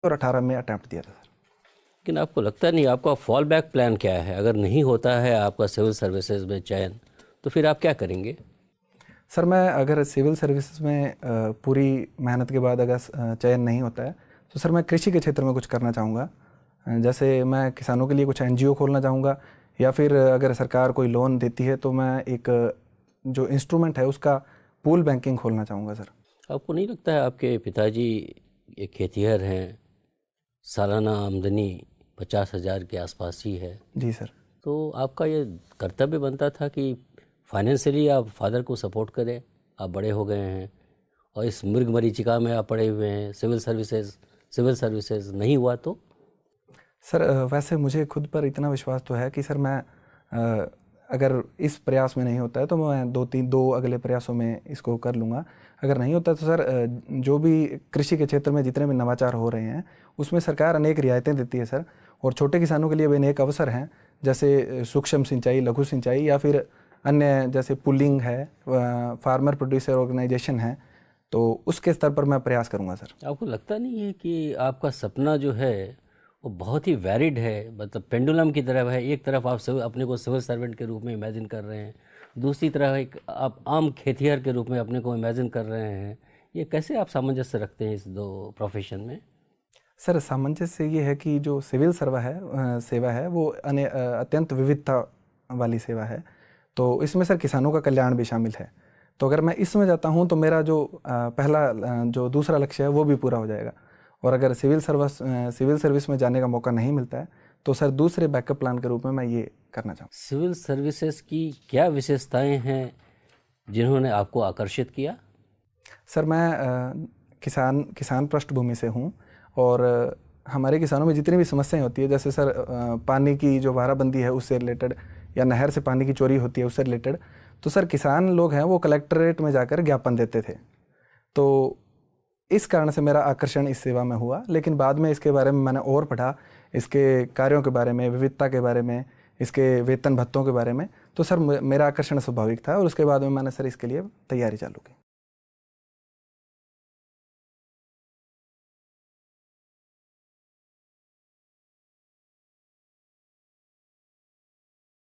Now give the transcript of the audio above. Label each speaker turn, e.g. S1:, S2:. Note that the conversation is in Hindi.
S1: और 18 में अटैम्प्ट दिया था सर।
S2: लेकिन आपको लगता नहीं, आपका फॉल बैक प्लान क्या है? अगर नहीं होता है आपका सिविल सर्विसेज में चयन, तो फिर आप क्या करेंगे?
S1: सर मैं अगर सिविल सर्विसेज में पूरी मेहनत के बाद अगर चयन नहीं होता है तो सर मैं कृषि के क्षेत्र में कुछ करना चाहूँगा। जैसे मैं किसानों के लिए कुछ एनजीओ खोलना चाहूँगा, या फिर अगर सरकार कोई लोन देती है तो मैं एक जो इंस्ट्रूमेंट है उसका पूल बैंकिंग खोलना चाहूँगा सर।
S2: आपको नहीं लगता है आपके पिताजी एक खेतिहर हैं, सालाना आमदनी 50,000 के आसपास ही है,
S1: जी सर।
S2: तो आपका ये कर्तव्य बनता था कि फाइनेंशियली आप फादर को सपोर्ट करें। आप बड़े हो गए हैं और इस मृग मरीचिका में आप पड़े हुए हैं, सिविल सर्विसेज नहीं हुआ तो?
S1: सर वैसे मुझे खुद पर इतना विश्वास तो है कि सर मैं अगर इस प्रयास में नहीं होता है तो मैं दो अगले प्रयासों में इसको कर लूँगा। अगर नहीं होता तो सर जो भी कृषि के क्षेत्र में जितने भी नवाचार हो रहे हैं उसमें सरकार अनेक रियायतें देती है सर, और छोटे किसानों के लिए भी अनेक अवसर हैं, जैसे सूक्ष्म सिंचाई, लघु सिंचाई, या फिर अन्य जैसे पुलिंग है, फार्मर प्रोड्यूसर ऑर्गेनाइजेशन है, तो उसके स्तर पर मैं प्रयास करूँगा सर।
S2: आपको लगता नहीं है कि आपका सपना जो है वो बहुत ही वैरिड है, मतलब पेंडुलम की तरह है? एक तरफ आप अपने को सिविल सर्वेंट के रूप में इमेजिन कर रहे हैं, दूसरी तरफ एक आप आम खेतिहर के रूप में अपने को इमेजिन कर रहे हैं। ये कैसे आप सामंजस्य रखते हैं इस दो प्रोफेशन में?
S1: सर सामंजस्य ये है कि जो सिविल सेवा है वो अत्यंत विविधता वाली सेवा है, तो इसमें सर किसानों का कल्याण भी शामिल है। तो अगर मैं इसमें जाता हूँ तो मेरा जो जो दूसरा लक्ष्य है वो भी पूरा हो जाएगा। और अगर सिविल सर्विस में जाने का मौका नहीं मिलता है तो सर दूसरे बैकअप प्लान के रूप में मैं ये करना चाहूँ।
S2: सिविल सर्विसेज की क्या विशेषताएं हैं जिन्होंने आपको आकर्षित किया?
S1: सर मैं किसान पृष्ठभूमि से हूँ, और हमारे किसानों में जितनी भी समस्याएं होती है, जैसे सर पानी की जो वाराबंदी है उससे रिलेटेड, या नहर से पानी की चोरी होती है उससे रिलेटेड, तो सर किसान लोग हैं वो कलेक्ट्रेट में जाकर ज्ञापन देते थे। तो इस कारण से मेरा आकर्षण इस सेवा में हुआ, लेकिन बाद में इसके बारे में मैंने और पढ़ा, इसके कार्यों के बारे में, विविधता के बारे में, इसके वेतन भत्तों के बारे में, तो सर मेरा आकर्षण स्वाभाविक था, और उसके बाद में मैंने सर इसके लिए तैयारी चालू की।